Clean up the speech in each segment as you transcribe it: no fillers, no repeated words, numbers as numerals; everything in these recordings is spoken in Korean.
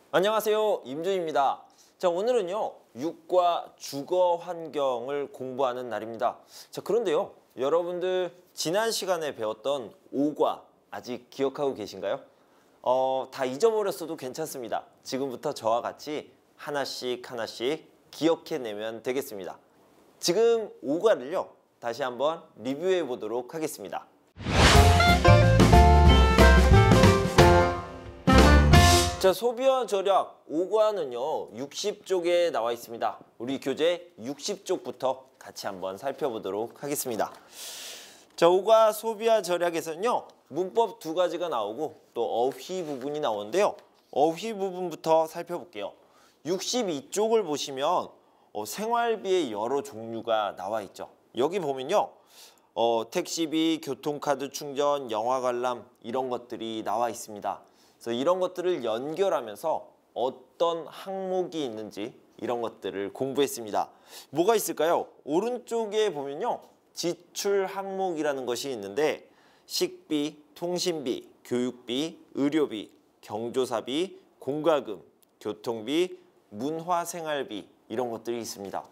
안녕하세요, 임준입니다. 자, 오늘은요, 육과 주거 환경을 공부하는 날입니다. 자, 그런데요, 여러분들 지난 시간에 배웠던 오과 아직 기억하고 계신가요? 다 잊어버렸어도 괜찮습니다. 지금부터 저와 같이 하나씩 하나씩 기억해내면 되겠습니다. 지금 오과를요, 다시 한번 리뷰해 보도록 하겠습니다. 자, 소비와 절약 5과는요 60쪽에 나와 있습니다. 우리 교재 60쪽부터 같이 한번 살펴보도록 하겠습니다. 자, 5과 소비와 절약에서는요 문법 두 가지가 나오고 또 어휘 부분이 나오는데요. 어휘 부분부터 살펴볼게요. 62쪽을 보시면 생활비의 여러 종류가 나와 있죠. 여기 보면요 택시비, 교통카드 충전, 영화 관람 이런 것들이 나와 있습니다. 그래서 이런 것들을 연결하면서 어떤 항목이 있는지 이런 것들을 공부했습니다. 뭐가 있을까요? 오른쪽에 보면요. 지출 항목이라는 것이 있는데 식비, 통신비, 교육비, 의료비, 경조사비, 공과금, 교통비, 문화생활비 이런 것들이 있습니다.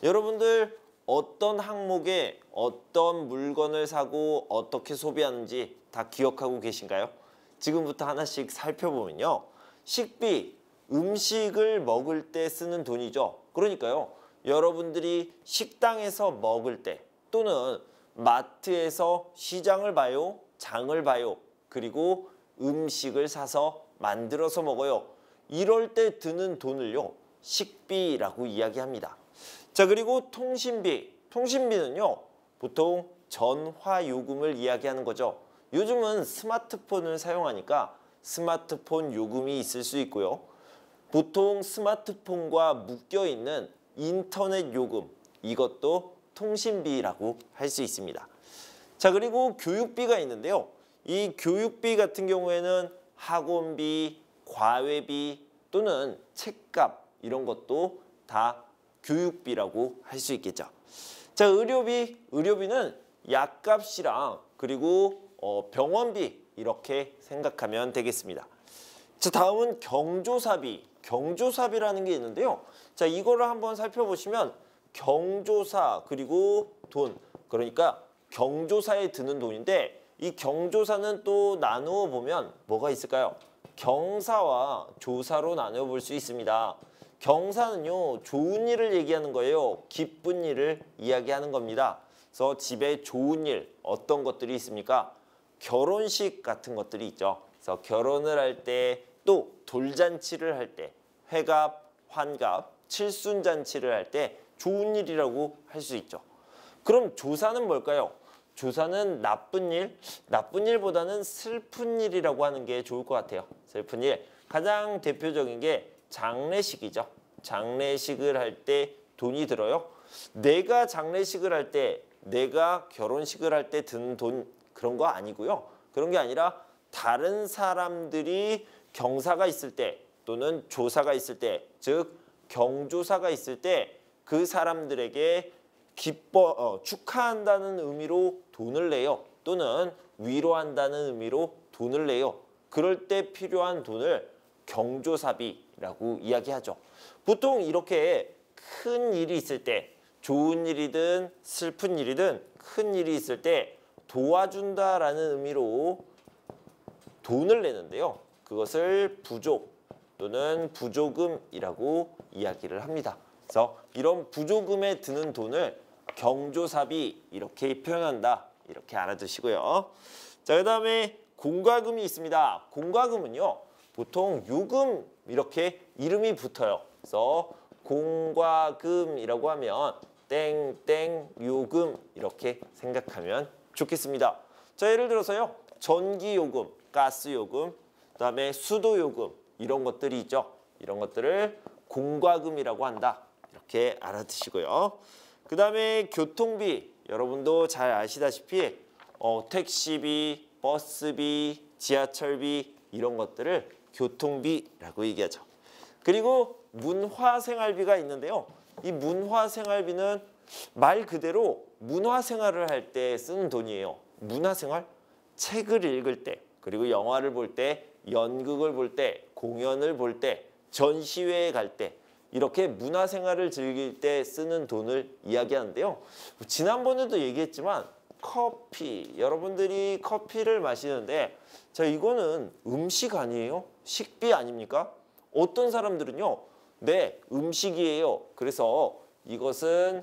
여러분들 어떤 항목에 어떤 물건을 사고 어떻게 소비하는지 다 기억하고 계신가요? 지금부터 하나씩 살펴보면요. 식비, 음식을 먹을 때 쓰는 돈이죠. 그러니까요. 여러분들이 식당에서 먹을 때 또는 마트에서 시장을 봐요, 장을 봐요. 그리고 음식을 사서 만들어서 먹어요. 이럴 때 드는 돈을요. 식비라고 이야기합니다. 자, 그리고 통신비. 통신비는요. 보통 전화요금을 이야기하는 거죠. 요즘은 스마트폰을 사용하니까 스마트폰 요금이 있을 수 있고요. 보통 스마트폰과 묶여있는 인터넷 요금, 이것도 통신비라고 할 수 있습니다. 자, 그리고 교육비가 있는데요. 이 교육비 같은 경우에는 학원비, 과외비 또는 책값 이런 것도 다 교육비라고 할 수 있겠죠. 자, 의료비는 약값이랑 그리고 병원비 이렇게 생각하면 되겠습니다. 자, 다음은 경조사비. 경조사비라는 게 있는데요. 자, 이거를 한번 살펴보시면 경조사 그리고 돈, 그러니까 경조사에 드는 돈인데 이 경조사는 또 나누어 보면 뭐가 있을까요? 경사와 조사로 나누어 볼 수 있습니다. 경사는요 좋은 일을 얘기하는 거예요. 기쁜 일을 이야기하는 겁니다. 그래서 집에 좋은 일 어떤 것들이 있습니까? 결혼식 같은 것들이 있죠. 그래서 결혼을 할 때 또 돌잔치를 할 때 회갑, 환갑, 칠순잔치를 할 때 좋은 일이라고 할 수 있죠. 그럼 조사는 뭘까요? 조사는 나쁜 일, 나쁜 일보다는 슬픈 일이라고 하는 게 좋을 것 같아요. 슬픈 일. 가장 대표적인 게 장례식이죠. 장례식을 할 때 돈이 들어요. 내가 장례식을 할 때, 내가 결혼식을 할 때 드는 돈 그런 거 아니고요. 그런 게 아니라 다른 사람들이 경사가 있을 때 또는 조사가 있을 때, 즉 경조사가 있을 때 그 사람들에게 축하한다는 의미로 돈을 내요. 또는 위로한다는 의미로 돈을 내요. 그럴 때 필요한 돈을 경조사비라고 이야기하죠. 보통 이렇게 큰 일이 있을 때, 좋은 일이든 슬픈 일이든 큰 일이 있을 때 도와준다라는 의미로 돈을 내는데요. 그것을 부족 또는 부조금이라고 이야기를 합니다. 그래서 이런 부조금에 드는 돈을 경조사비 이렇게 표현한다. 이렇게 알아두시고요. 자, 그 다음에 공과금이 있습니다. 공과금은요. 보통 요금 이렇게 이름이 붙어요. 그래서 공과금이라고 하면 땡땡 요금 이렇게 생각하면 좋겠습니다. 자, 예를 들어서요. 전기요금, 가스요금, 그다음에 수도요금 이런 것들이 있죠. 이런 것들을 공과금이라고 한다. 이렇게 알아두시고요. 그 다음에 교통비, 여러분도 잘 아시다시피 택시비, 버스비, 지하철비 이런 것들을 교통비라고 얘기하죠. 그리고 문화생활비가 있는데요. 이 문화생활비는 말 그대로 문화생활을 할 때 쓰는 돈이에요. 문화생활? 책을 읽을 때, 그리고 영화를 볼 때, 연극을 볼 때, 공연을 볼 때 전시회에 갈 때, 이렇게 문화생활을 즐길 때 쓰는 돈을 이야기하는데요. 지난번에도 얘기했지만 커피, 여러분들이 커피를 마시는데 자, 이거는 음식 아니에요? 식비 아닙니까? 어떤 사람들은요. 네, 음식이에요. 그래서 이것은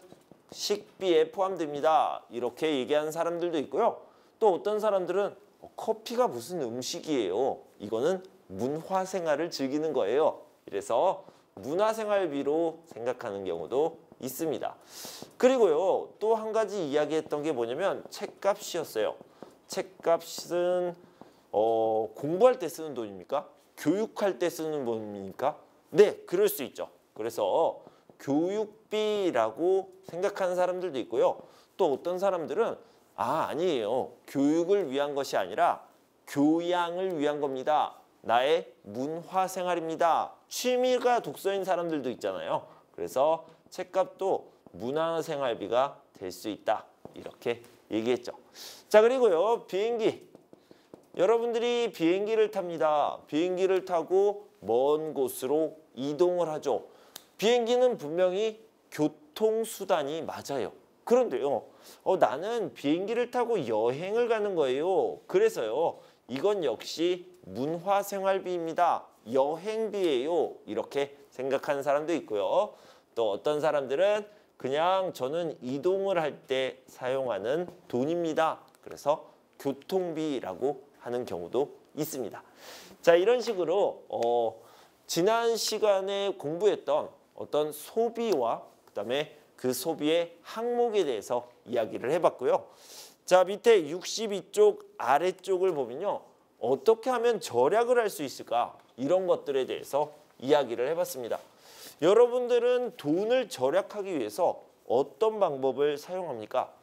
식비에 포함됩니다. 이렇게 얘기하는 사람들도 있고요. 또 어떤 사람들은 커피가 무슨 음식이에요. 이거는 문화생활을 즐기는 거예요. 이래서 문화생활비로 생각하는 경우도 있습니다. 그리고요. 또 한 가지 이야기했던 게 뭐냐면 책값이었어요. 책값은 공부할 때 쓰는 돈입니까? 교육할 때 쓰는 돈입니까? 네, 그럴 수 있죠. 그래서 교육비라고 생각하는 사람들도 있고요. 또 어떤 사람들은 아니에요. 교육을 위한 것이 아니라 교양을 위한 겁니다. 나의 문화생활입니다. 취미가 독서인 사람들도 있잖아요. 그래서 책값도 문화생활비가 될 수 있다. 이렇게 얘기했죠. 자, 그리고요. 비행기. 여러분들이 비행기를 탑니다. 비행기를 타고 먼 곳으로 이동을 하죠. 비행기는 분명히 교통수단이 맞아요. 그런데요. 나는 비행기를 타고 여행을 가는 거예요. 그래서요. 이건 역시 문화생활비입니다. 여행비예요. 이렇게 생각하는 사람도 있고요. 또 어떤 사람들은 그냥 저는 이동을 할 때 사용하는 돈입니다. 그래서 교통비라고 하는 경우도 있습니다. 자, 이런 식으로 지난 시간에 공부했던 어떤 소비와 그다음에 그 소비의 항목에 대해서 이야기를 해봤고요. 자, 밑에 62쪽 아래쪽을 보면요. 어떻게 하면 절약을 할 수 있을까? 이런 것들에 대해서 이야기를 해봤습니다. 여러분들은 돈을 절약하기 위해서 어떤 방법을 사용합니까?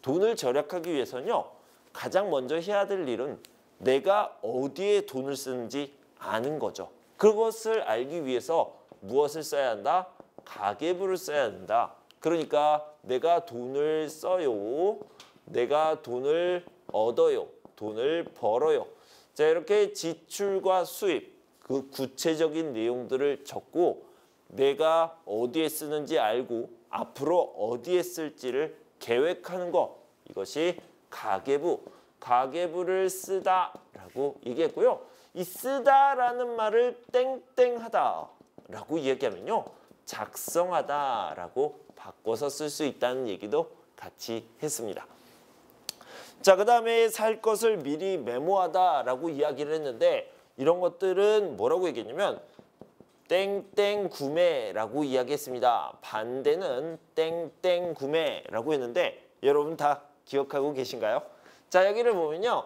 돈을 절약하기 위해서는요. 가장 먼저 해야 될 일은 내가 어디에 돈을 쓰는지 아는 거죠. 그것을 알기 위해서 무엇을 써야 한다? 가계부를 써야 한다. 그러니까 내가 돈을 써요. 내가 돈을 얻어요. 돈을 벌어요. 자, 이렇게 지출과 수입, 그 구체적인 내용들을 적고 내가 어디에 쓰는지 알고 앞으로 어디에 쓸지를 계획하는 것. 이것이 가계부, 가계부를 쓰다라고 얘기했고요. 이 쓰다라는 말을 땡땡하다라고 이야기하면요. 작성하다라고 바꿔서 쓸 수 있다는 얘기도 같이 했습니다. 자, 그 다음에 살 것을 미리 메모하다라고 이야기를 했는데 이런 것들은 뭐라고 얘기했냐면 땡땡 구매라고 이야기했습니다. 반대는 땡땡 구매라고 했는데 여러분 다 기억하고 계신가요? 자, 여기를 보면요.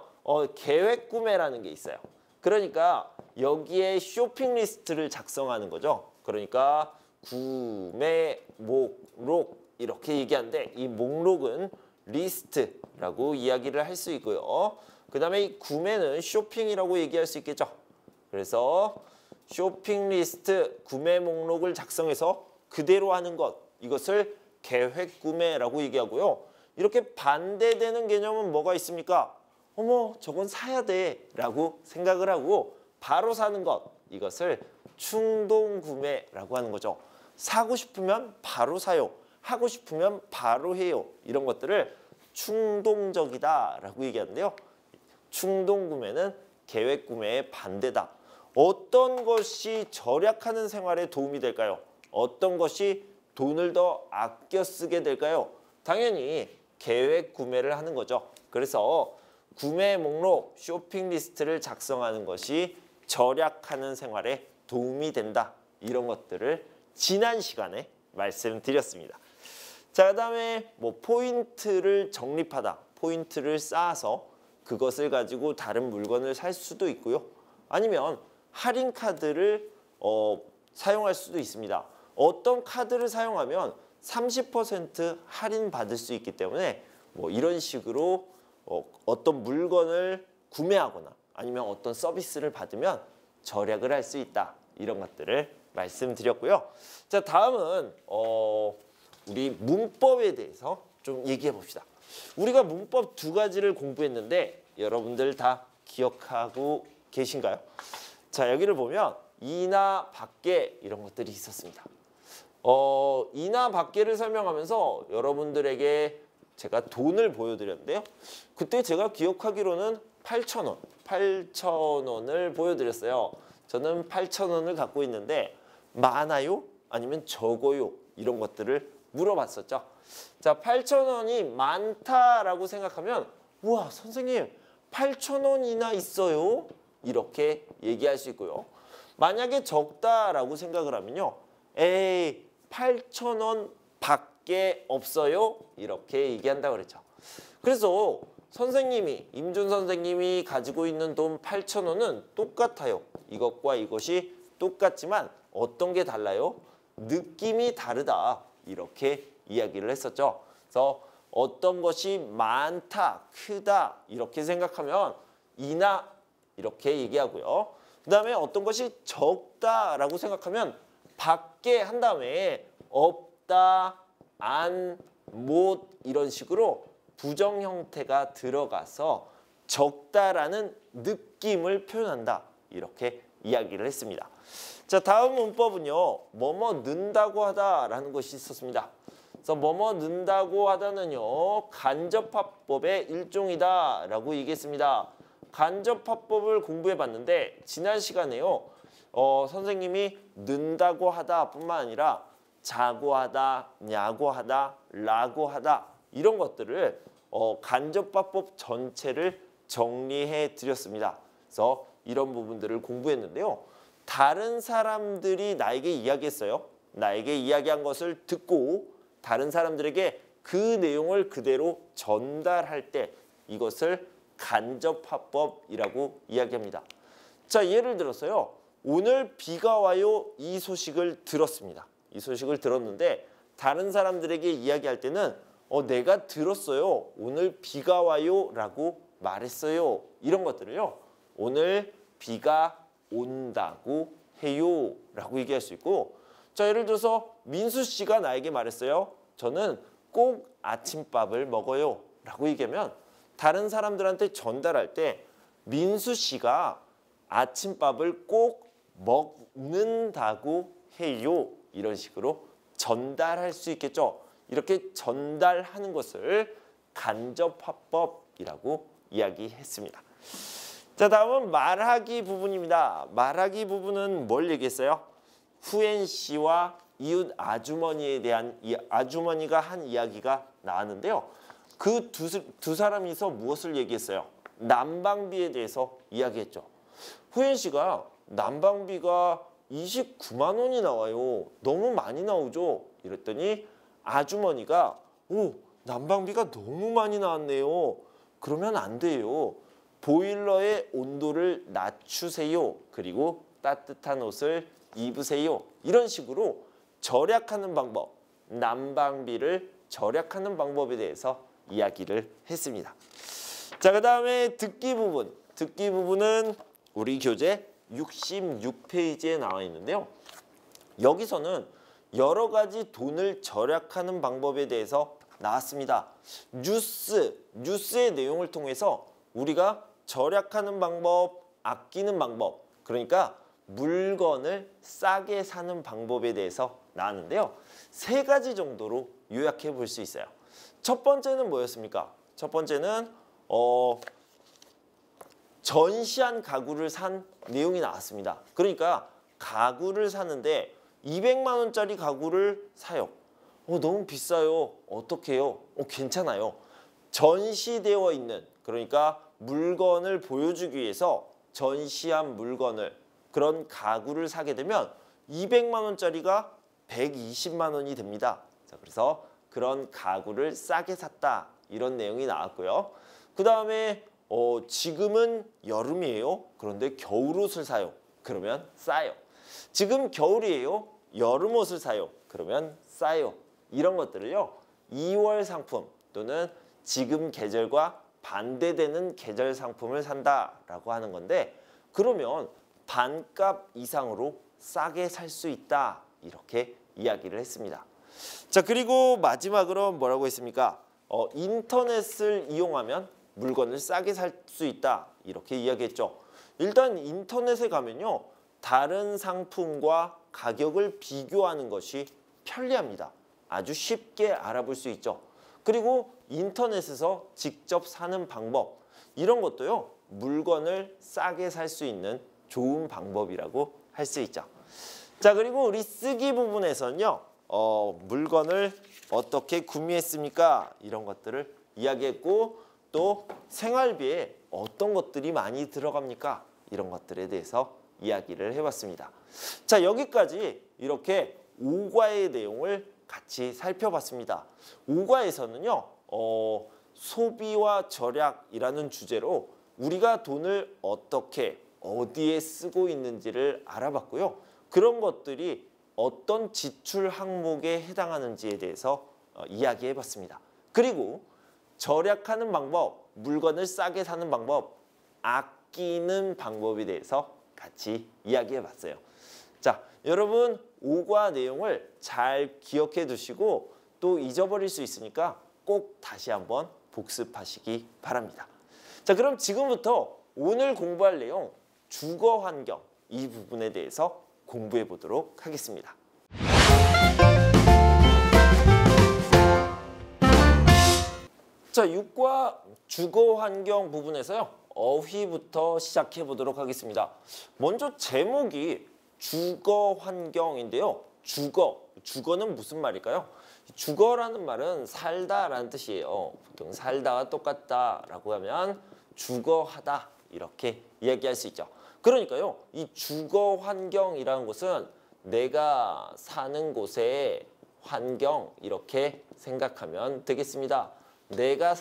계획 구매라는 게 있어요. 그러니까 여기에 쇼핑 리스트를 작성하는 거죠. 그러니까 구매 목록 이렇게 얘기하는데 이 목록은 리스트라고 이야기를 할 수 있고요. 그 다음에 이 구매는 쇼핑이라고 얘기할 수 있겠죠. 그래서 쇼핑 리스트, 구매 목록을 작성해서 그대로 하는 것, 이것을 계획 구매라고 얘기하고요. 이렇게 반대되는 개념은 뭐가 있습니까? 어머, 저건 사야 돼 라고 생각을 하고 바로 사는 것, 이것을 충동 구매라고 하는 거죠. 사고 싶으면 바로 사요. 하고 싶으면 바로 해요. 이런 것들을 충동적이다라고 얘기하는데요. 충동 구매는 계획 구매의 반대다. 어떤 것이 절약하는 생활에 도움이 될까요? 어떤 것이 돈을 더 아껴 쓰게 될까요? 당연히 계획 구매를 하는 거죠. 그래서 구매 목록, 쇼핑 리스트를 작성하는 것이 절약하는 생활에 도움이 된다. 이런 것들을 지난 시간에 말씀드렸습니다. 자, 그 다음에 포인트를 적립하다. 포인트를 쌓아서 그것을 가지고 다른 물건을 살 수도 있고요. 아니면 할인 카드를 사용할 수도 있습니다. 어떤 카드를 사용하면 30% 할인 받을 수 있기 때문에 이런 식으로 어떤 물건을 구매하거나 아니면 어떤 서비스를 받으면 절약을 할 수 있다. 이런 것들을 말씀드렸고요. 자, 다음은 우리 문법에 대해서 좀 얘기해 봅시다. 우리가 문법 두 가지를 공부했는데 여러분들 다 기억하고 계신가요? 자, 여기를 보면 이나 밖에 이런 것들이 있었습니다. 이나 밖에를 설명하면서 여러분들에게 제가 돈을 보여드렸는데요. 그때 제가 기억하기로는 8,000원, 8,000원을 보여드렸어요. 저는 8,000원을 갖고 있는데 많아요? 아니면 적어요? 이런 것들을 물어봤었죠. 자, 8,000원이 많다라고 생각하면 우와, 선생님 8,000원이나 있어요? 이렇게 얘기할 수 있고요. 만약에 적다라고 생각을 하면요. 에이, 8,000원 밖에 없어요? 이렇게 얘기한다고 그랬죠. 그래서 선생님이, 임준 선생님이 가지고 있는 돈 8,000원은 똑같아요. 이것과 이것이 똑같지만 어떤 게 달라요? 느낌이 다르다. 이렇게 이야기를 했었죠. 그래서 어떤 것이 많다, 크다 이렇게 생각하면 이나 이렇게 얘기하고요. 그 다음에 어떤 것이 적다라고 생각하면 밖에 한 다음에 없다, 안, 못 이런 식으로 부정 형태가 들어가서 적다라는 느낌을 표현한다. 이렇게 이야기를 했습니다. 자, 다음 문법은요. 뭐뭐 넣는다고 하다라는 것이 있었습니다. 그래서 뭐뭐 넣는다고 하다는요. 간접화법의 일종이다 라고 얘기했습니다. 간접화법을 공부해 봤는데 지난 시간에요. 선생님이 넣는다고 하다 뿐만 아니라 자고 하다, 냐고 하다, 라고 하다 이런 것들을 간접화법 전체를 정리해 드렸습니다. 그래서 이런 부분들을 공부했는데요. 다른 사람들이 나에게 이야기했어요. 나에게 이야기한 것을 듣고 다른 사람들에게 그 내용을 그대로 전달할 때 이것을 간접화법이라고 이야기합니다. 자, 예를 들어서요. 오늘 비가 와요. 이 소식을 들었습니다. 이 소식을 들었는데 다른 사람들에게 이야기할 때는 내가 들었어요. 오늘 비가 와요 라고 말했어요. 이런 것들을요. 오늘 비가 온다고 해요 라고 얘기할 수 있고 자, 예를 들어서 민수 씨가 나에게 말했어요. 저는 꼭 아침밥을 먹어요 라고 얘기하면 다른 사람들한테 전달할 때 민수 씨가 아침밥을 꼭 먹는다고 해요. 이런 식으로 전달할 수 있겠죠. 이렇게 전달하는 것을 간접화법이라고 이야기했습니다. 자, 다음은 말하기 부분입니다. 말하기 부분은 뭘 얘기했어요? 후엔 씨와 이웃 아주머니에 대한 아주머니가 한 이야기가 나왔는데요. 그 두 사람이서 무엇을 얘기했어요? 난방비에 대해서 이야기했죠. 후엔 씨가 난방비가 29만 원이 나와요. 너무 많이 나오죠? 이랬더니 아주머니가 난방비가 너무 많이 나왔네요. 그러면 안 돼요. 보일러의 온도를 낮추세요. 그리고 따뜻한 옷을 입으세요. 이런 식으로 절약하는 방법, 난방비를 절약하는 방법에 대해서 이야기를 했습니다. 자, 그 다음에 듣기 부분. 듣기 부분은 우리 교재 66페이지에 나와 있는데요. 여기서는 여러 가지 돈을 절약하는 방법에 대해서 나왔습니다. 뉴스의 내용을 통해서 우리가 절약하는 방법, 아끼는 방법, 그러니까 물건을 싸게 사는 방법에 대해서 나왔는데요. 세 가지 정도로 요약해 볼 수 있어요. 첫 번째는 뭐였습니까? 첫 번째는 전시한 가구를 산 내용이 나왔습니다. 그러니까 가구를 사는데 200만 원짜리 가구를 사요. 너무 비싸요. 어떻게 해요? 괜찮아요. 전시되어 있는, 그러니까 물건을 보여주기 위해서 전시한 물건을, 그런 가구를 사게 되면 200만 원짜리가 120만 원이 됩니다. 자, 그래서 그런 가구를 싸게 샀다. 이런 내용이 나왔고요. 그 다음에 지금은 여름이에요. 그런데 겨울옷을 사요. 그러면 싸요. 지금 겨울이에요. 여름옷을 사요. 그러면 싸요. 이런 것들을요. 2월 상품 또는 지금 계절과 반대되는 계절 상품을 산다라고 하는 건데 그러면 반값 이상으로 싸게 살 수 있다. 이렇게 이야기를 했습니다. 자, 그리고 마지막으로 뭐라고 했습니까? 인터넷을 이용하면 물건을 싸게 살 수 있다. 이렇게 이야기했죠. 일단 인터넷에 가면요. 다른 상품과 가격을 비교하는 것이 편리합니다. 아주 쉽게 알아볼 수 있죠. 그리고 인터넷에서 직접 사는 방법, 이런 것도요, 물건을 싸게 살 수 있는 좋은 방법이라고 할 수 있죠. 자, 그리고 우리 쓰기 부분에서는요, 물건을 어떻게 구매했습니까? 이런 것들을 이야기했고, 또 생활비에 어떤 것들이 많이 들어갑니까? 이런 것들에 대해서 이야기를 해봤습니다. 자, 여기까지 이렇게 5과의 내용을 같이 살펴봤습니다. 5과에서는요, 소비와 절약이라는 주제로 우리가 돈을 어떻게 어디에 쓰고 있는지를 알아봤고요. 그런 것들이 어떤 지출 항목에 해당하는지에 대해서 이야기해봤습니다. 그리고 절약하는 방법, 물건을 싸게 사는 방법, 아끼는 방법에 대해서 같이 이야기해봤어요. 자, 여러분 5과 내용을 잘 기억해 두시고 또 잊어버릴 수 있으니까 꼭 다시 한번 복습하시기 바랍니다. 자, 그럼 지금부터 오늘 공부할 내용 주거 환경 이 부분에 대해서 공부해 보도록 하겠습니다. 자, 6과 주거 환경 부분에서요. 어휘부터 시작해 보도록 하겠습니다. 먼저 제목이 주거 환경인데요. 주거는 무슨 말일까요? 주거라는 말은 살다라는 뜻이에요. 보통 살다와 똑같다라고 하면 주거하다 이렇게 이야기할 수 있죠. 그러니까요, 이 주거 환경이라는 것은 내가 사는 곳의 환경 이렇게 생각하면 되겠습니다. 내가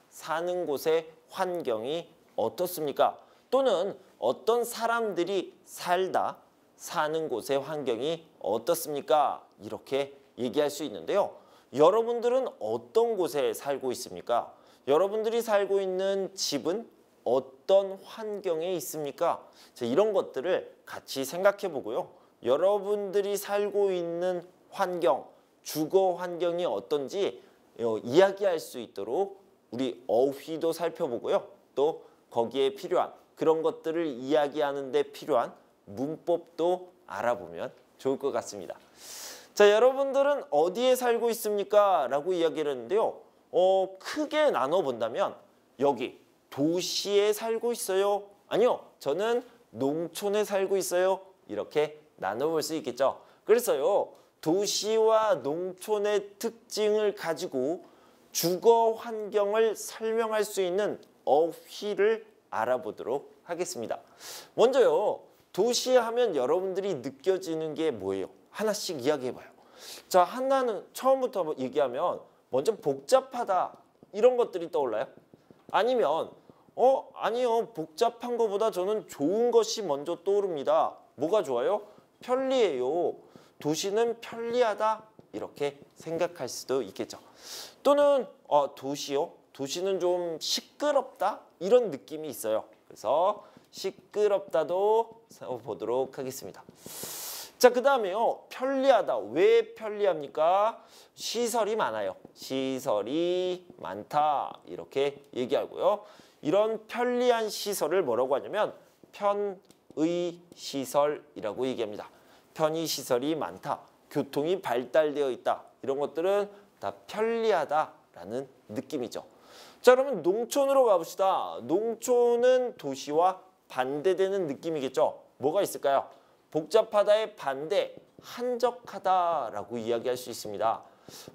사는 곳의 환경이 어떻습니까? 또는 어떤 사람들이 사는 곳의 환경이 어떻습니까? 이렇게 얘기할 수 있는데요. 여러분들은 어떤 곳에 살고 있습니까? 여러분들이 살고 있는 집은 어떤 환경에 있습니까? 자, 이런 것들을 같이 생각해 보고요. 여러분들이 살고 있는 환경, 주거 환경이 어떤지 이야기할 수 있도록 우리 어휘도 살펴보고요. 또 거기에 필요한 그런 것들을 이야기하는 데 필요한 문법도 알아보면 좋을 것 같습니다. 자, 여러분들은 어디에 살고 있습니까? 라고 이야기를 했는데요. 크게 나눠본다면 여기 도시에 살고 있어요? 아니요, 저는 농촌에 살고 있어요. 이렇게 나눠볼 수 있겠죠. 그래서요, 도시와 농촌의 특징을 가지고 주거 환경을 설명할 수 있는 어휘를 알아보도록 하겠습니다. 먼저요, 도시 하면 여러분들이 느껴지는 게 뭐예요? 하나씩 이야기해봐요. 자, 하나는 처음부터 얘기하면 먼저 복잡하다 이런 것들이 떠올라요? 아니면 아니요, 복잡한 것보다 저는 좋은 것이 먼저 떠오릅니다. 뭐가 좋아요? 편리해요. 도시는 편리하다 이렇게 생각할 수도 있겠죠. 또는 도시요? 도시는 좀 시끄럽다 이런 느낌이 있어요. 그래서 시끄럽다도 보도록 하겠습니다. 자, 그 다음에요, 편리하다. 왜 편리합니까? 시설이 많아요. 시설이 많다 이렇게 얘기하고요. 이런 편리한 시설을 뭐라고 하냐면 편의시설이라고 얘기합니다. 편의시설이 많다. 교통이 발달되어 있다. 이런 것들은 다 편리하다라는 느낌이죠. 자, 그러면 농촌으로 가봅시다. 농촌은 도시와 반대되는 느낌이겠죠. 뭐가 있을까요? 복잡하다의 반대, 한적하다라고 이야기할 수 있습니다.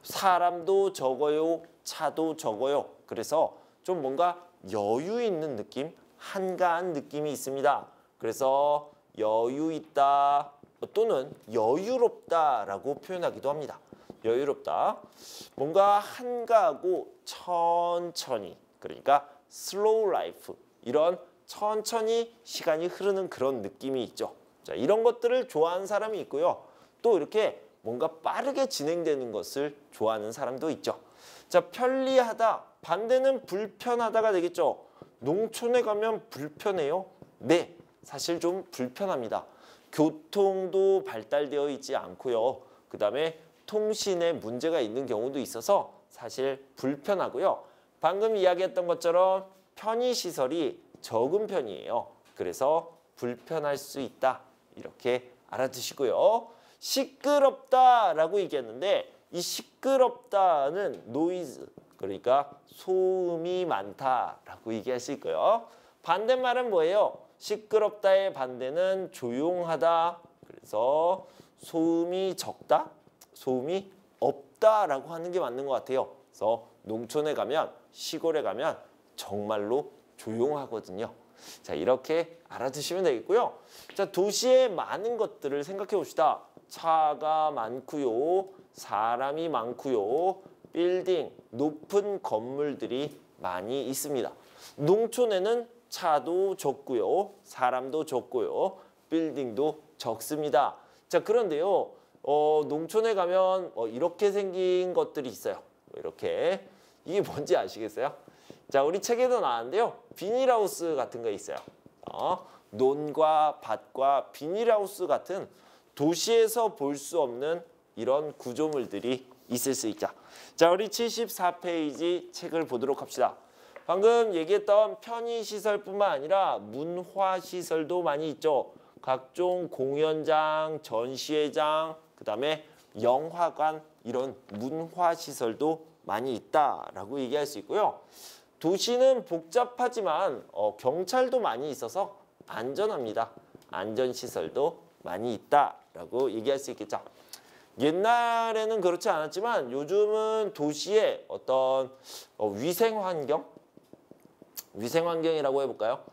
사람도 적어요, 차도 적어요. 그래서 좀 뭔가 여유 있는 느낌, 한가한 느낌이 있습니다. 그래서 여유 있다 또는 여유롭다라고 표현하기도 합니다. 여유롭다, 뭔가 한가하고 천천히, 그러니까 슬로우 라이프, 이런 천천히 시간이 흐르는 그런 느낌이 있죠. 자, 이런 것들을 좋아하는 사람이 있고요. 또 이렇게 뭔가 빠르게 진행되는 것을 좋아하는 사람도 있죠. 자, 편리하다, 반대는 불편하다가 되겠죠. 농촌에 가면 불편해요? 네, 사실 좀 불편합니다. 교통도 발달되어 있지 않고요. 그 다음에 통신에 문제가 있는 경우도 있어서 사실 불편하고요. 방금 이야기했던 것처럼 편의시설이 적은 편이에요. 그래서 불편할 수 있다. 이렇게 알아두시고요. 시끄럽다라고 얘기했는데 이 시끄럽다는 노이즈, 그러니까 소음이 많다라고 얘기할 수 있고요. 반대말은 뭐예요? 시끄럽다의 반대는 조용하다. 그래서 소음이 적다, 소음이 없다라고 하는 게 맞는 것 같아요. 그래서 농촌에 가면, 시골에 가면 정말로 조용하거든요. 자, 이렇게 알아두시면 되겠고요. 자, 도시의 많은 것들을 생각해 봅시다. 차가 많고요. 사람이 많고요. 빌딩, 높은 건물들이 많이 있습니다. 농촌에는 차도 적고요. 사람도 적고요. 빌딩도 적습니다. 자, 그런데요. 농촌에 가면 이렇게 생긴 것들이 있어요. 이렇게. 이게 뭔지 아시겠어요? 자, 우리 책에도 나왔는데요. 비닐하우스 같은 거 있어요. 논과 밭과 비닐하우스 같은 도시에서 볼 수 없는 이런 구조물들이 있을 수 있죠. 자, 우리 74페이지 책을 보도록 합시다. 방금 얘기했던 편의시설뿐만 아니라 문화시설도 많이 있죠. 각종 공연장, 전시회장, 그다음에 영화관, 이런 문화시설도 많이 있다라고 얘기할 수 있고요. 도시는 복잡하지만 경찰도 많이 있어서 안전합니다. 안전시설도 많이 있다라고 얘기할 수 있겠죠. 옛날에는 그렇지 않았지만 요즘은 도시의 어떤 위생환경이라고 해볼까요?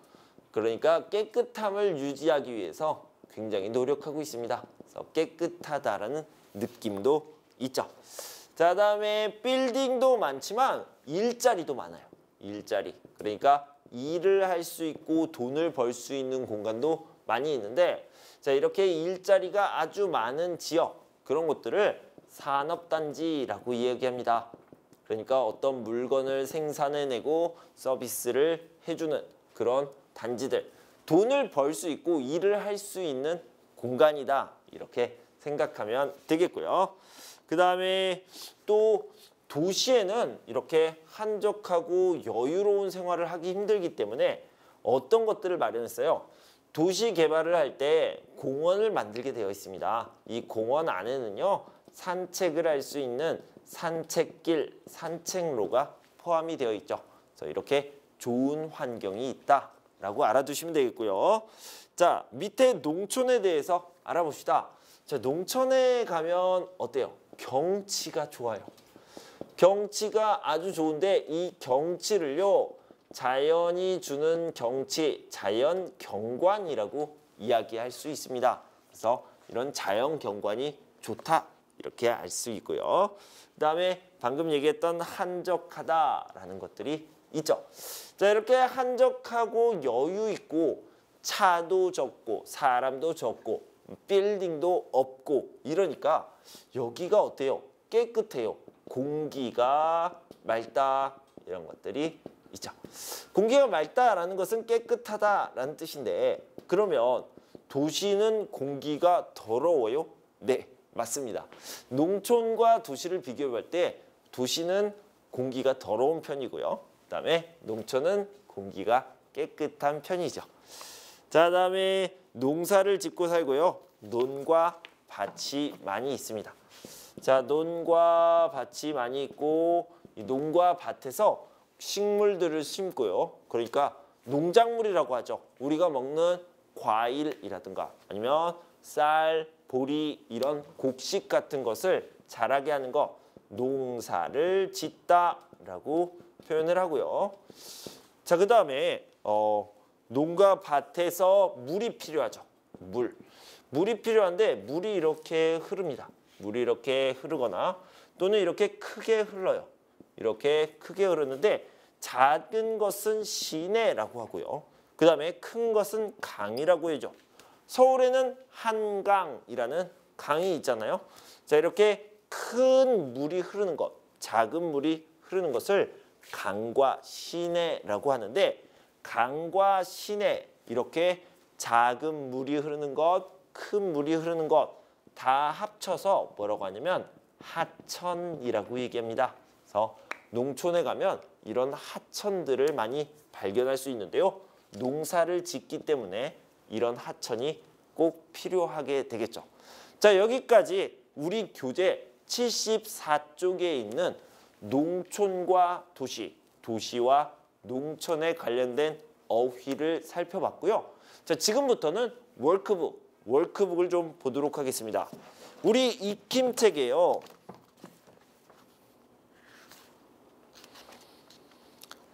그러니까 깨끗함을 유지하기 위해서 굉장히 노력하고 있습니다. 그래서 깨끗하다라는 느낌도 있죠. 자, 그다음에 빌딩도 많지만 일자리도 많아요. 일자리. 그러니까 일을 할 수 있고 돈을 벌 수 있는 공간도 많이 있는데, 자, 이렇게 일자리가 아주 많은 지역, 그런 것들을 산업단지라고 이야기합니다. 그러니까 어떤 물건을 생산해내고 서비스를 해주는 그런 단지들, 돈을 벌 수 있고 일을 할 수 있는 공간이다. 이렇게 생각하면 되겠고요. 그 다음에 또 도시에는 이렇게 한적하고 여유로운 생활을 하기 힘들기 때문에 어떤 것들을 마련했어요? 도시 개발을 할 때 공원을 만들게 되어 있습니다. 이 공원 안에는요, 산책을 할 수 있는 산책길, 산책로가 포함이 되어 있죠. 그래서 이렇게 좋은 환경이 있다라고 알아두시면 되겠고요. 자, 밑에 농촌에 대해서 알아봅시다. 자, 농촌에 가면 어때요? 경치가 좋아요. 경치가 아주 좋은데 이 경치를요, 자연이 주는 경치, 자연 경관이라고 이야기할 수 있습니다. 그래서 이런 자연 경관이 좋다, 이렇게 알 수 있고요. 그 다음에 방금 얘기했던 한적하다라는 것들이 있죠. 자, 이렇게 한적하고 여유 있고 차도 적고 사람도 적고 빌딩도 없고 이러니까 여기가 어때요? 깨끗해요. 공기가 맑다, 이런 것들이 있죠. 공기가 맑다라는 것은 깨끗하다라는 뜻인데, 그러면 도시는 공기가 더러워요? 네, 맞습니다. 농촌과 도시를 비교할 때 도시는 공기가 더러운 편이고요. 그다음에 농촌은 공기가 깨끗한 편이죠. 자, 그다음에 농사를 짓고 살고요. 논과 밭이 많이 있습니다. 자, 논과 밭이 많이 있고 이 논과 밭에서 식물들을 심고요. 그러니까 농작물이라고 하죠. 우리가 먹는 과일이라든가 아니면 쌀, 보리, 이런 곡식 같은 것을 자라게 하는 거, 농사를 짓다라고 표현을 하고요. 자, 그 다음에 농가 밭에서 물이 필요하죠. 물이 필요한데 물이 이렇게 흐릅니다. 물이 이렇게 흐르거나 또는 이렇게 크게 흘러요. 이렇게 크게 흐르는데 작은 것은 시내라고 하고요. 그 다음에 큰 것은 강이라고 해죠. 서울에는 한강이라는 강이 있잖아요. 자, 이렇게 큰 물이 흐르는 것, 작은 물이 흐르는 것을 강과 시내라고 하는데, 강과 시내, 이렇게 작은 물이 흐르는 것, 큰 물이 흐르는 것 다 합쳐서 뭐라고 하냐면 하천이라고 얘기합니다. 그래서 농촌에 가면 이런 하천들을 많이 발견할 수 있는데요. 농사를 짓기 때문에 이런 하천이 꼭 필요하게 되겠죠. 자, 여기까지 우리 교재 74쪽에 있는 농촌과 도시, 도시와 농촌에 관련된 어휘를 살펴봤고요. 자, 지금부터는 월크북을 좀 보도록 하겠습니다. 우리 익힘책에요.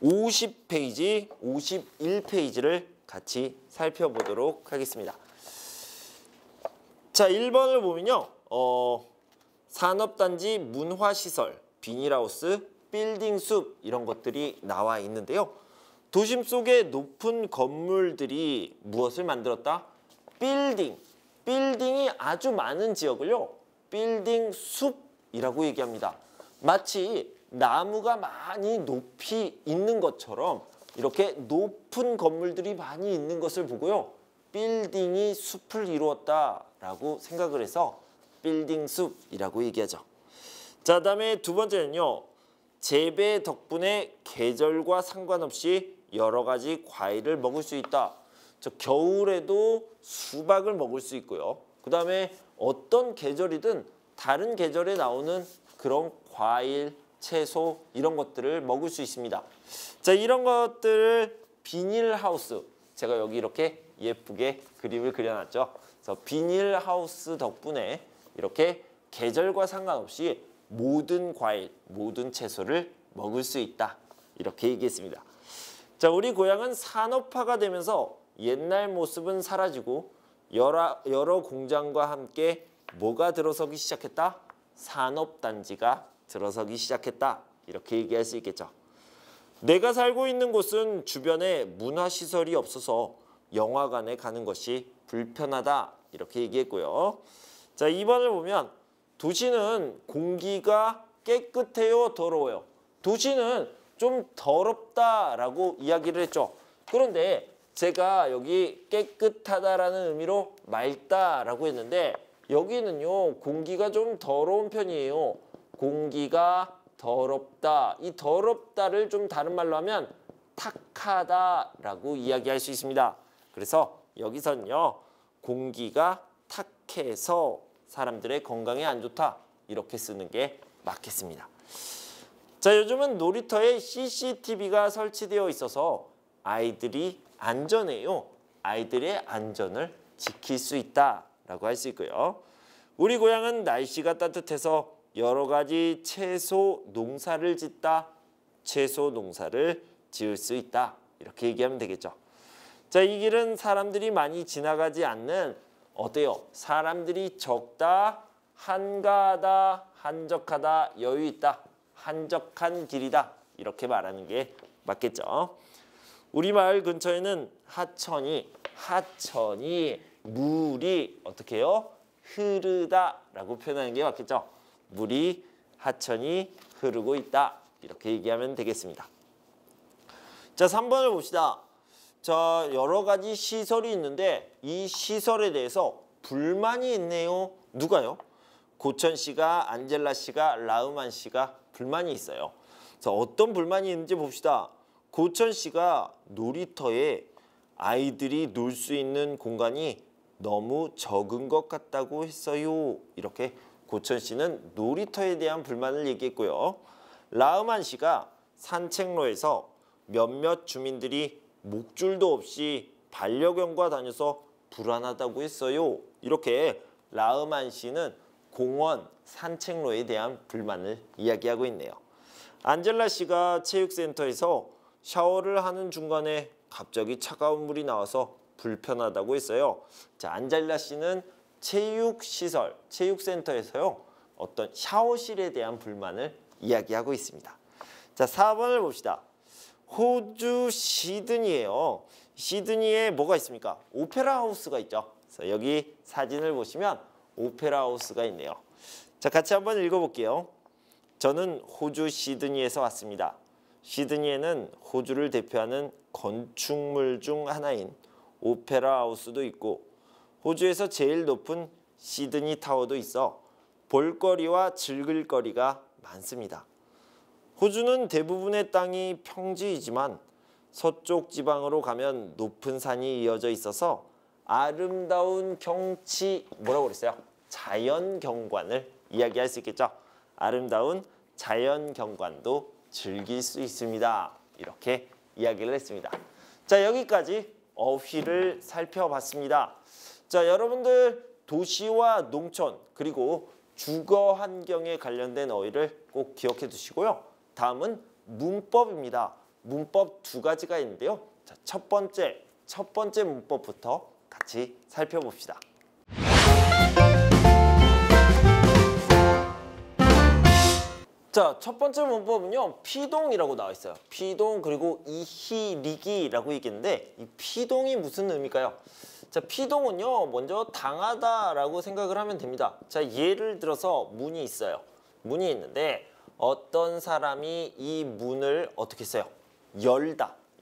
50페이지, 51페이지를 같이 살펴보도록 하겠습니다. 자, 1번을 보면요. 산업단지, 문화시설, 비닐하우스, 빌딩숲 이런 것들이 나와 있는데요. 도심 속의 높은 건물들이 무엇을 만들었다? 빌딩이 아주 많은 지역을요. 빌딩숲이라고 얘기합니다. 마치 나무가 많이 높이 있는 것처럼 이렇게 높은 건물들이 많이 있는 것을 보고요. 빌딩이 숲을 이루었다라고 생각을 해서 빌딩숲이라고 얘기하죠. 자, 다음에 두 번째는요. 재배 덕분에 계절과 상관없이 여러 가지 과일을 먹을 수 있다. 저 겨울에도 수박을 먹을 수 있고요. 그 다음에 어떤 계절이든 다른 계절에 나오는 그런 과일, 채소 이런 것들을 먹을 수 있습니다. 자, 이런 것들을 비닐하우스, 제가 여기 이렇게 예쁘게 그림을 그려놨죠. 그래서 비닐하우스 덕분에 이렇게 계절과 상관없이 모든 과일, 모든 채소를 먹을 수 있다. 이렇게 얘기했습니다. 자, 우리 고향은 산업화가 되면서 옛날 모습은 사라지고 여러 공장과 함께 뭐가 들어서기 시작했다? 산업단지가 들어서기 시작했다. 이렇게 얘기할 수 있겠죠. 내가 살고 있는 곳은 주변에 문화시설이 없어서 영화관에 가는 것이 불편하다. 이렇게 얘기했고요. 자, 2번을 보면 도시는 공기가 깨끗해요, 더러워요? 도시는 좀 더럽다라고 이야기를 했죠. 그런데 제가 여기 깨끗하다라는 의미로 맑다라고 했는데 여기는요, 공기가 좀 더러운 편이에요. 공기가 더럽다. 이 더럽다를 좀 다른 말로 하면 탁하다라고 이야기할 수 있습니다. 그래서 여기서는요, 공기가 탁해서 사람들의 건강에 안 좋다. 이렇게 쓰는 게 맞겠습니다. 자, 요즘은 놀이터에 CCTV가 설치되어 있어서 아이들이 안전해요. 아이들의 안전을 지킬 수 있다라고 할 수 있고요. 우리 고향은 날씨가 따뜻해서 여러 가지 채소 농사를 짓다. 채소 농사를 지을 수 있다. 이렇게 얘기하면 되겠죠. 자, 이 길은 사람들이 많이 지나가지 않는 어때요? 사람들이 적다, 한가하다, 한적하다, 여유 있다, 한적한 길이다. 이렇게 말하는 게 맞겠죠. 우리 마을 근처에는 하천이 물이 어떻게 해요? 흐르다라고 표현하는 게 맞겠죠. 물이 하천이 흐르고 있다. 이렇게 얘기하면 되겠습니다. 자, 3번을 봅시다. 자, 여러 가지 시설이 있는데 이 시설에 대해서 불만이 있네요. 누가요? 고천 씨가, 안젤라 씨가, 라우만 씨가 불만이 있어요. 자, 어떤 불만이 있는지 봅시다. 고천 씨가 놀이터에 아이들이 놀 수 있는 공간이 너무 적은 것 같다고 했어요. 이렇게 고천 씨는 놀이터에 대한 불만을 얘기했고요. 라우만 씨가 산책로에서 몇몇 주민들이 목줄도 없이 반려견과 다녀서 불안하다고 했어요. 이렇게 라우만 씨는 공원, 산책로에 대한 불만을 이야기하고 있네요. 안젤라 씨가 체육센터에서 샤워를 하는 중간에 갑자기 차가운 물이 나와서 불편하다고 했어요. 자, 안젤라 씨는 체육시설, 체육센터에서요, 어떤 샤워실에 대한 불만을 이야기하고 있습니다. 자, 4번을 봅시다. 호주 시드니예요. 시드니에 뭐가 있습니까? 오페라 하우스가 있죠. 그래서 여기 사진을 보시면 오페라 하우스가 있네요. 자, 같이 한번 읽어볼게요. 저는 호주 시드니에서 왔습니다. 시드니에는 호주를 대표하는 건축물 중 하나인 오페라 하우스도 있고 호주에서 제일 높은 시드니 타워도 있어 볼거리와 즐길 거리가 많습니다. 호주는 대부분의 땅이 평지이지만 서쪽 지방으로 가면 높은 산이 이어져 있어서 아름다운 경치 뭐라고 그랬어요? 자연 경관을 이야기할 수 있겠죠. 아름다운 자연 경관도 즐길 수 있습니다. 이렇게 이야기를 했습니다. 자, 여기까지 어휘를 살펴봤습니다. 자, 여러분들 도시와 농촌 그리고 주거 환경에 관련된 어휘를 꼭 기억해 두시고요. 다음은 문법입니다. 문법 두 가지가 있는데요. 자, 첫 번째 문법부터 같이 살펴봅시다. 자, 첫 번째 문법은요. 피동이라고 나와 있어요. 피동 그리고 이희리기라고 얘기했는데 이 피동이 무슨 의미일까요? 자, 피동은요. 먼저 당하다라고 생각을 하면 됩니다. 자, 예를 들어서 문이 있어요. 문이 있는데 어떤 사람이 이 문을 어떻게 했어요?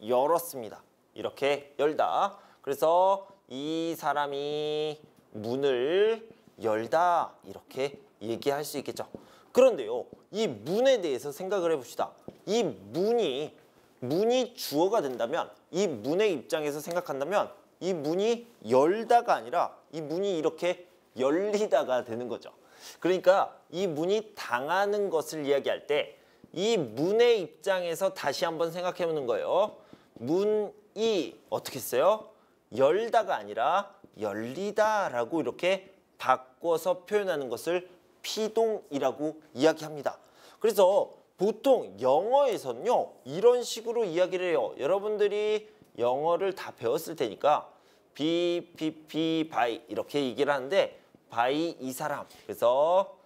열었습니다. 이렇게 열다. 그래서 이 사람이 문을 열다 이렇게 얘기할 수 있겠죠. 그런데요, 이 문에 대해서 생각을 해봅시다. 이 문이 주어가 된다면, 이 문의 입장에서 생각한다면 이 문이 열다가 아니라 이 문이 이렇게 열리다가 되는 거죠. 그러니까 이 문이 당하는 것을 이야기할 때 이 문의 입장에서 다시 한번 생각해 보는 거예요. 문이 어떻게 했어요? 열다가 아니라 열리다라고 이렇게 바꿔서 표현하는 것을 피동이라고 이야기합니다. 그래서 보통 영어에서는요. 이런 식으로 이야기를 해요. 여러분들이 영어를 다 배웠을 테니까 by 이렇게 얘기를 하는데 by 이 사람. 그래서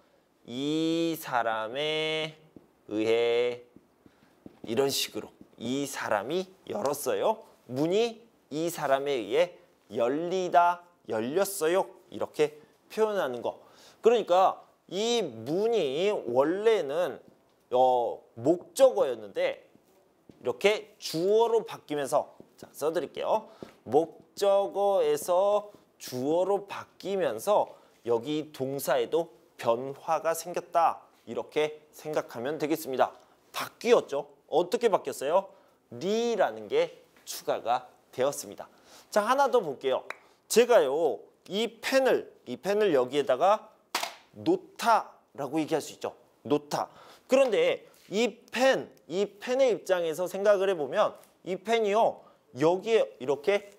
이 사람에 의해 이런 식으로 이 사람이 열었어요. 문이 이 사람에 의해 열리다, 열렸어요. 이렇게 표현하는 거. 그러니까 이 문이 원래는 목적어였는데 이렇게 주어로 바뀌면서 자, 써드릴게요. 목적어에서 주어로 바뀌면서 여기 동사에도 변화가 생겼다. 이렇게 생각하면 되겠습니다. 바뀌었죠? 어떻게 바뀌었어요? 리라는 게 추가가 되었습니다. 자, 하나 더 볼게요. 제가요, 이 펜을 여기에다가 놓다라고 얘기할 수 있죠. 놓다. 그런데 이 펜의 입장에서 생각을 해보면 이 펜이요, 여기에 이렇게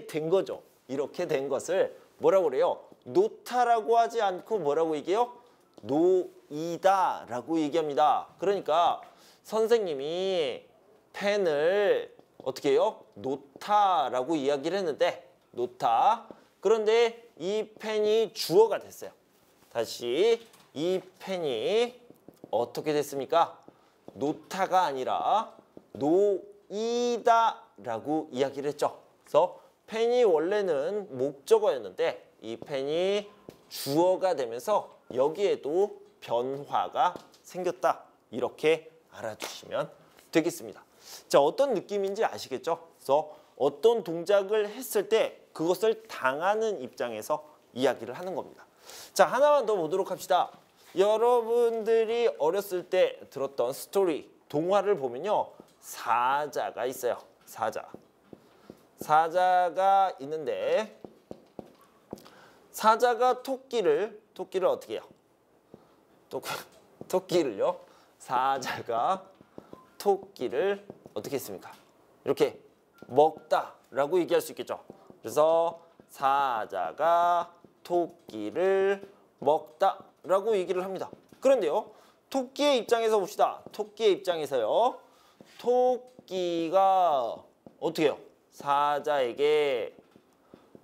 된 거죠. 이렇게 된 것을 뭐라고 그래요? 놓다라고 하지 않고 뭐라고 얘기해요? 놓이다라고 얘기합니다. 그러니까 선생님이 펜을 어떻게 해요? 놓다라고 이야기를 했는데 놓다. 그런데 이 펜이 주어가 됐어요. 다시 이 펜이 어떻게 됐습니까? 놓다가 아니라 놓이다라고 이야기를 했죠. 그래서 펜이 원래는 목적어였는데 이 펜이 주어가 되면서 여기에도 변화가 생겼다. 이렇게 알아주시면 되겠습니다. 자, 어떤 느낌인지 아시겠죠? 그래서 어떤 동작을 했을 때 그것을 당하는 입장에서 이야기를 하는 겁니다. 자, 하나만 더 보도록 합시다. 여러분들이 어렸을 때 들었던 스토리, 동화를 보면요. 사자가 있어요. 사자가 있는데 사자가 토끼를 어떻게 해요? 토끼를요. 사자가 토끼를 어떻게 했습니까? 이렇게 먹다라고 얘기할 수 있겠죠. 그래서 사자가 토끼를 먹다라고 얘기를 합니다. 그런데요. 토끼의 입장에서 봅시다. 토끼의 입장에서요. 토끼가 어떻게 해요? 사자에게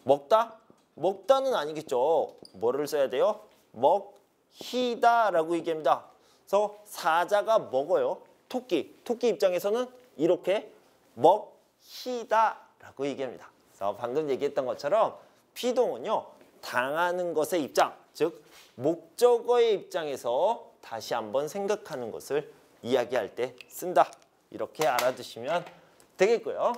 먹다? 먹다는 아니겠죠. 뭐를 써야 돼요? 먹히다라고 얘기합니다. 그래서 사자가 먹어요. 토끼 입장에서는 이렇게 먹히다라고 얘기합니다. 그래서 방금 얘기했던 것처럼 피동은요. 당하는 것의 입장, 즉 목적어의 입장에서 다시 한번 생각하는 것을 이야기할 때 쓴다. 이렇게 알아두시면 되겠고요.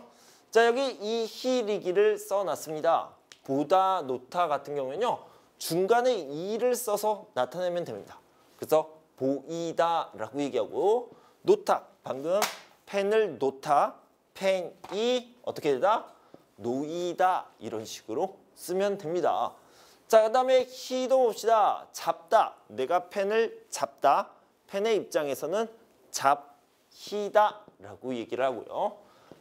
자, 여기 이희리기를 써놨습니다. 보다, 놓다 같은 경우에는요. 중간에 이를 써서 나타내면 됩니다. 그래서 보이다라고 얘기하고 놓다, 방금 펜을 놓다, 펜이 어떻게 되다? 놓이다 이런 식으로 쓰면 됩니다. 자, 그 다음에 히도 봅시다. 잡다. 내가 펜을 잡다. 펜의 입장에서는 잡히다 라고 얘기를 하고요.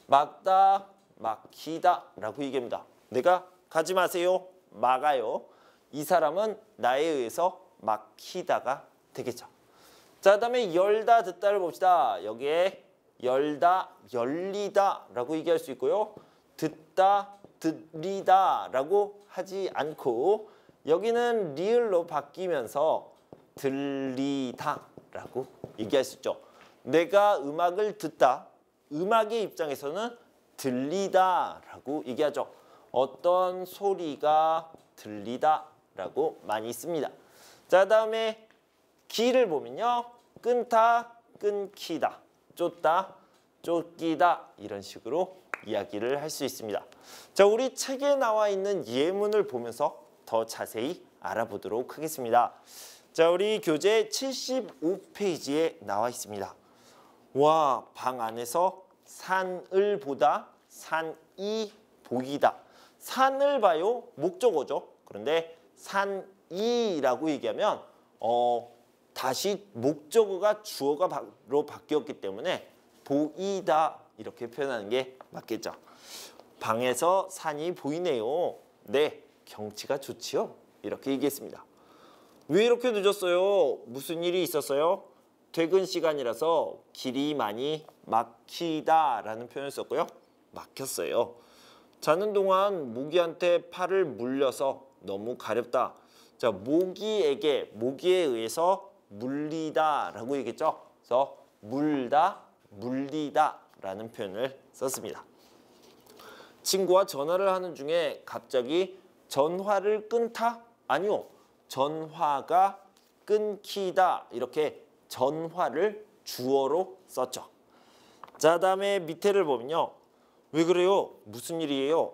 막다, 막히다 라고 얘기합니다. 내가 가지 마세요. 막아요. 이 사람은 나에 의해서 막히다가 되겠죠. 자, 그 다음에 열다, 듣다를 봅시다. 여기에 열다, 열리다 라고 얘기할 수 있고요. 듣다, 듣리다 라고 하지 않고 여기는 리을로 바뀌면서 들리다 라고 얘기할 수 있죠. 내가 음악을 듣다, 음악의 입장에서는 들리다 라고 얘기하죠. 어떤 소리가 들리다 라고 많이 씁니다. 자, 다음에 기를 보면요. 끊다, 끊기다, 쫓다, 쫓기다 이런 식으로 이야기를 할 수 있습니다. 자, 우리 책에 나와 있는 예문을 보면서 더 자세히 알아보도록 하겠습니다. 자, 우리 교재 75페이지에 나와 있습니다. 와, 방 안에서 산을 보다, 산이 보이다. 산을 봐요, 목적어죠. 그런데 산이라고 얘기하면 다시 목적어가 주어가로 바뀌었기 때문에 보이다 이렇게 표현하는 게 맞겠죠. 방에서 산이 보이네요. 네, 경치가 좋지요. 이렇게 얘기했습니다. 왜 이렇게 늦었어요? 무슨 일이 있었어요? 퇴근 시간이라서 길이 많이 막히다라는 표현을 썼고요. 막혔어요. 자는 동안 모기한테 팔을 물려서 너무 가렵다. 자, 모기에 의해서 물리다라고 얘기했죠. 그래서 물다, 물리다라는 표현을 썼습니다. 친구와 전화를 하는 중에 갑자기 전화를 끊다? 아니요. 전화가 끊기다. 이렇게 전화를 주어로 썼죠. 자, 다음에 밑에를 보면요. 왜 그래요? 무슨 일이에요?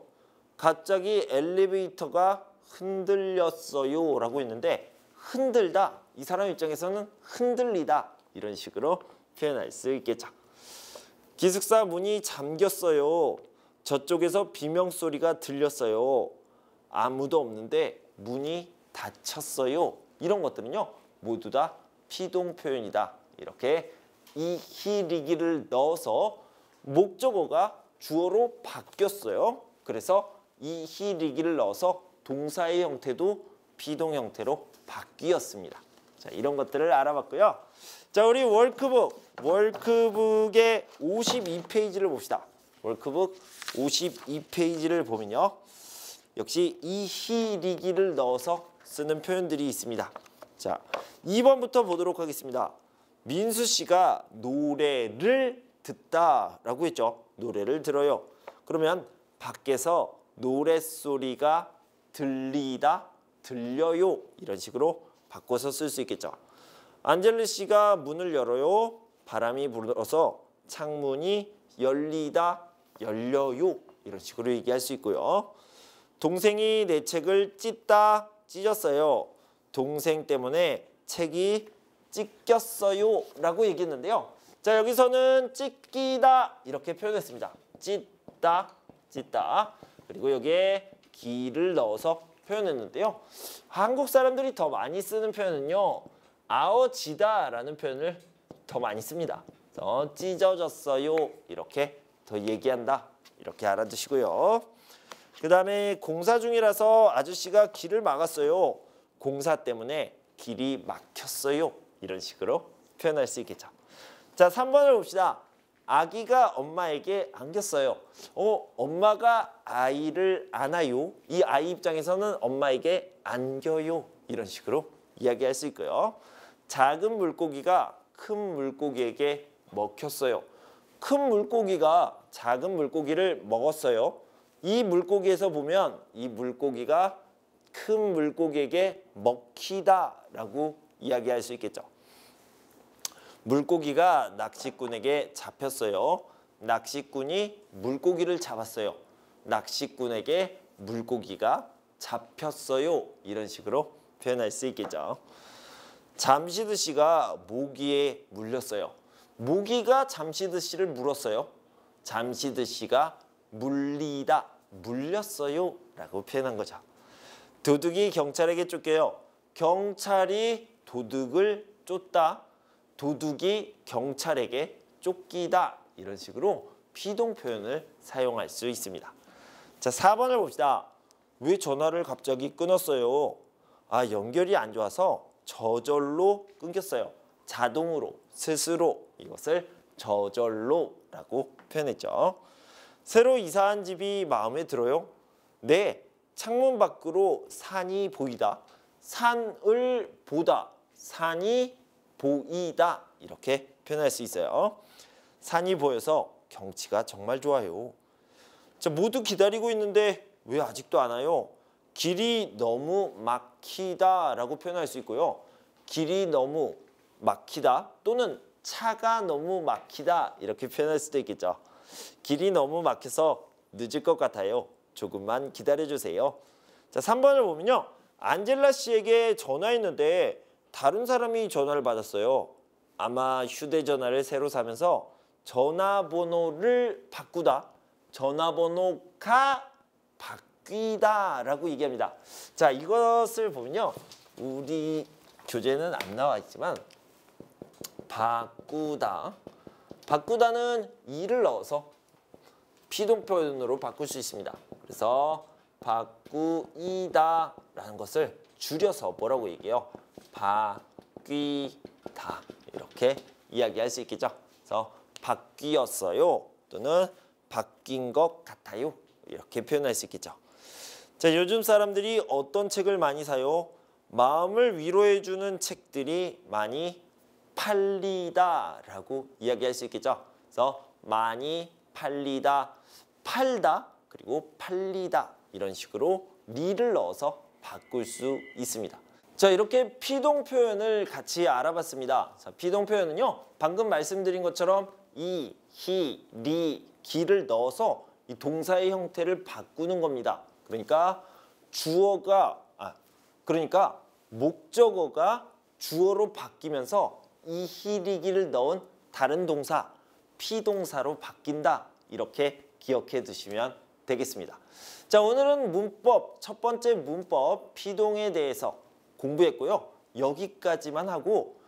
갑자기 엘리베이터가 흔들렸어요 라고 했는데 흔들다. 이 사람 입장에서는 흔들리다. 이런 식으로 표현할 수 있겠죠. 기숙사 문이 잠겼어요. 저쪽에서 비명소리가 들렸어요. 아무도 없는데 문이 닫혔어요. 이런 것들은요. 모두 다 피동 표현이다. 이렇게 이히리기를 넣어서 목적어가 주어로 바뀌었어요. 그래서 이히리기를 넣어서 동사의 형태도 비동 형태로 바뀌었습니다. 자, 이런 것들을 알아봤고요. 자, 우리 월크북의 52페이지를 봅시다. 월크북 52페이지를 보면요. 역시 이히리기를 넣어서 쓰는 표현들이 있습니다. 자, 2번부터 보도록 하겠습니다. 민수 씨가 노래를 듣다라고 했죠. 노래를 들어요. 그러면 밖에서 노랫소리가 들리다, 들려요. 이런 식으로 바꿔서 쓸 수 있겠죠. 안젤리 씨가 문을 열어요. 바람이 불어서 창문이 열리다, 열려요. 이런 식으로 얘기할 수 있고요. 동생이 내 책을 찢다, 찢었어요. 동생 때문에 책이 찢겼어요 라고 얘기했는데요. 자, 여기서는 찢기다 이렇게 표현했습니다. 찢다, 찢다. 그리고 여기에 기를 넣어서 표현했는데요. 한국 사람들이 더 많이 쓰는 표현은요. 아어지다 라는 표현을 더 많이 씁니다. 그래서 찢어졌어요 이렇게 더 얘기한다. 이렇게 알아두시고요. 그 다음에 공사 중이라서 아저씨가 길을 막았어요. 공사 때문에 길이 막혔어요. 이런 식으로 표현할 수 있겠죠. 자, 3번을 봅시다. 아기가 엄마에게 안겼어요. 엄마가 아이를 안아요. 이 아이 입장에서는 엄마에게 안겨요. 이런 식으로 이야기할 수 있고요. 작은 물고기가 큰 물고기에게 먹혔어요. 큰 물고기가 작은 물고기를 먹었어요. 이 물고기에서 보면 이 물고기가 큰 물고기에게 먹히다라고 이야기할 수 있겠죠. 물고기가 낚시꾼에게 잡혔어요. 낚시꾼이 물고기를 잡았어요. 낚시꾼에게 물고기가 잡혔어요. 이런 식으로 표현할 수 있겠죠. 잠시드 씨가 모기에 물렸어요. 모기가 잠시드 씨를 물었어요. 잠시드 씨가 물리다 물렸어요 라고 표현한 거죠. 도둑이 경찰에게 쫓겨요. 경찰이 도둑을 쫓다. 도둑이 경찰에게 쫓기다. 이런 식으로 피동 표현을 사용할 수 있습니다. 자, 4번을 봅시다. 왜 전화를 갑자기 끊었어요? 연결이 안 좋아서 저절로 끊겼어요. 자동으로, 스스로. 이것을 저절로라고 표현했죠. 새로 이사한 집이 마음에 들어요? 네, 창문 밖으로 산이 보이다. 산을 보다. 산이 보이다. 이렇게 표현할 수 있어요. 산이 보여서 경치가 정말 좋아요. 자, 모두 기다리고 있는데 왜 아직도 안 와요? 길이 너무 막히다 라고 표현할 수 있고요. 길이 너무 막히다 또는 차가 너무 막히다 이렇게 표현할 수도 있겠죠. 길이 너무 막혀서 늦을 것 같아요. 조금만 기다려주세요. 자, 3번을 보면요. 안젤라 씨에게 전화했는데 다른 사람이 전화를 받았어요. 아마 휴대전화를 새로 사면서 전화번호를 바꾸다. 전화번호가 바뀌다 라고 얘기합니다. 자, 이것을 보면요. 우리 교재는 안 나와 있지만 바꾸다. 바꾸다는 이를 넣어서 피동 표현으로 바꿀 수 있습니다. 그래서 바꾸이다 라는 것을 줄여서 뭐라고 얘기해요? 바뀌다. 이렇게 이야기할 수 있겠죠. 그래서 바뀌었어요 또는 바뀐 것 같아요. 이렇게 표현할 수 있겠죠. 자, 요즘 사람들이 어떤 책을 많이 사요? 마음을 위로해주는 책들이 많이 팔리다 라고 이야기할 수 있겠죠. 그래서 많이 팔리다, 팔다, 그리고 팔리다 이런 식으로 리를 넣어서 바꿀 수 있습니다. 자, 이렇게 피동 표현을 같이 알아봤습니다. 자, 피동 표현은요. 방금 말씀드린 것처럼 이, 히, 리, 기를 넣어서 이 동사의 형태를 바꾸는 겁니다. 그러니까 그러니까 목적어가 주어로 바뀌면서 이, 히, 리, 기를 넣은 다른 동사, 피동사로 바뀐다. 이렇게 기억해 두시면 되겠습니다. 자, 오늘은 문법, 첫 번째 문법 피동에 대해서 공부했고요. 여기까지만 하고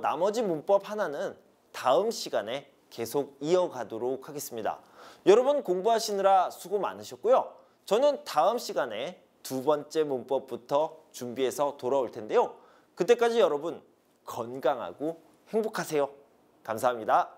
나머지 문법 하나는 다음 시간에 계속 이어가도록 하겠습니다. 여러분 공부하시느라 수고 많으셨고요. 저는 다음 시간에 두 번째 문법부터 준비해서 돌아올 텐데요. 그때까지 여러분 건강하고 행복하세요. 감사합니다.